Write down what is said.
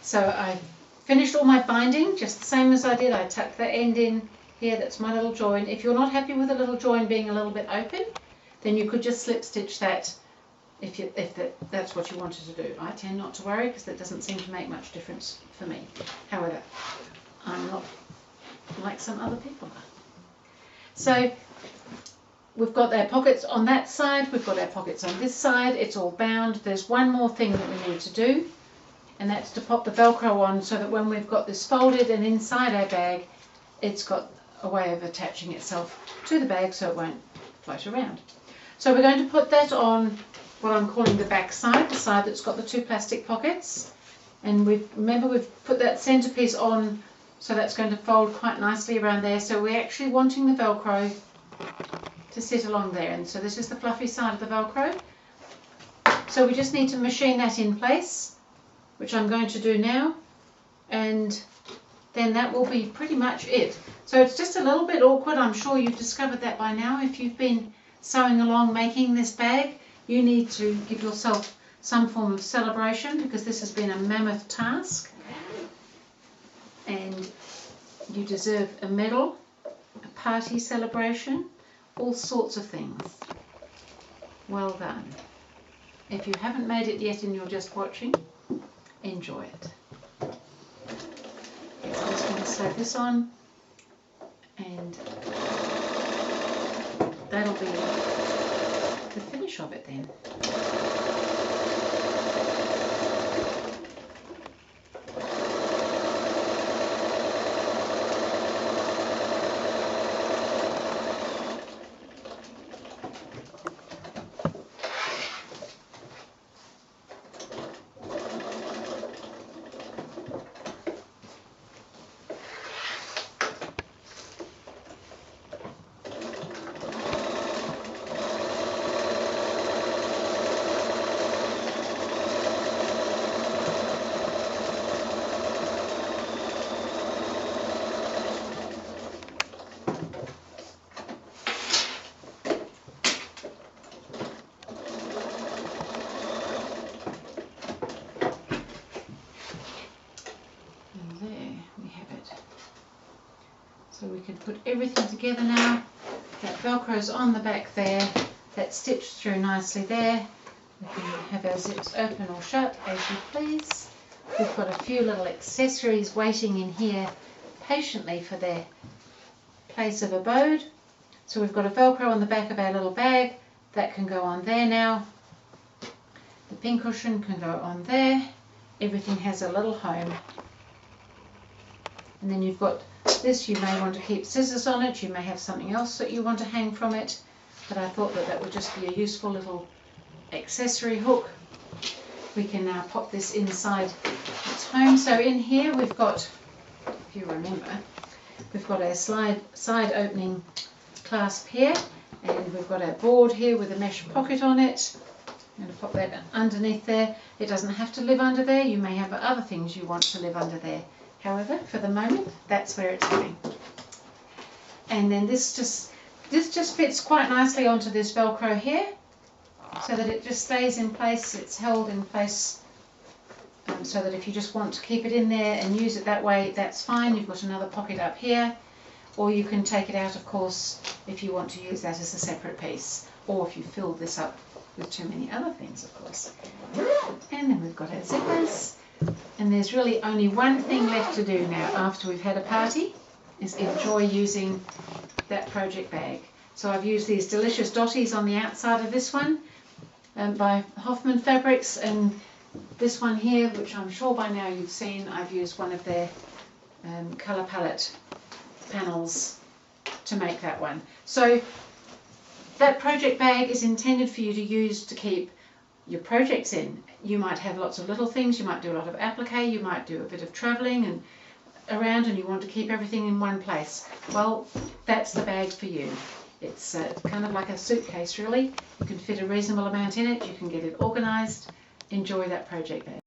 So I finished all my binding just the same as I did. I tucked the end in here, that's my little join. If you're not happy with the little join being a little bit open, then you could just slip stitch that if that's what you wanted to do. I tend not to worry because that doesn't seem to make much difference for me. However, I'm not like some other people are. So we've got our pockets on that side, we've got our pockets on this side, it's all bound. There's one more thing that we need to do, and that's to pop the Velcro on so that when we've got this folded and inside our bag, it's got a way of attaching itself to the bag so it won't float around. So we're going to put that on what I'm calling the back side, the side that's got the two plastic pockets. And remember we've put that centerpiece on, so that's going to fold quite nicely around there. So we're actually wanting the Velcro to sit along there. And so this is the fluffy side of the Velcro. So we just need to machine that in place, which I'm going to do now. And then that will be pretty much it. So it's just a little bit awkward. I'm sure you've discovered that by now. If you've been sewing along making this bag, you need to give yourself some form of celebration because this has been a mammoth task. And you deserve a medal, a party celebration, all sorts of things. Well done. If you haven't made it yet and you're just watching, enjoy it. I'm just going to sew this on, and that'll be the finish of it then. So we can put everything together now. That Velcro's on the back there, that's stitched through nicely there. We can have our zips open or shut as you please. We've got a few little accessories waiting in here patiently for their place of abode. So we've got a Velcro on the back of our little bag, that can go on there now. The pincushion can go on there. Everything has a little home. And then you've got this, you may want to keep scissors on it, you may have something else that you want to hang from it, but I thought that that would just be a useful little accessory hook. We can now pop this inside its home. So in here we've got, if you remember, we've got our side opening clasp here, and we've got our board here with a mesh pocket on it. I'm going to pop that underneath there. It doesn't have to live under there, you may have other things you want to live under there. However, for the moment, that's where it's going. And then this just fits quite nicely onto this Velcro here, so that it just stays in place. It's held in place, so that if you just want to keep it in there and use it that way, that's fine. You've got another pocket up here, or you can take it out, of course, if you want to use that as a separate piece, or if you fill this up with too many other things, of course. And then we've got our zippers. And there's really only one thing left to do now after we've had a party, is enjoy using that project bag. So I've used these delicious dotties on the outside of this one by Hoffman Fabrics, and this one here, which I'm sure by now you've seen, I've used one of their colour palette panels to make that one. So that project bag is intended for you to use to keep your projects in. You might have lots of little things, you might do a lot of applique, you might do a bit of travelling and around, and you want to keep everything in one place. Well, that's the bag for you. It's kind of like a suitcase really. You can fit a reasonable amount in it, you can get it organised. Enjoy that project bag.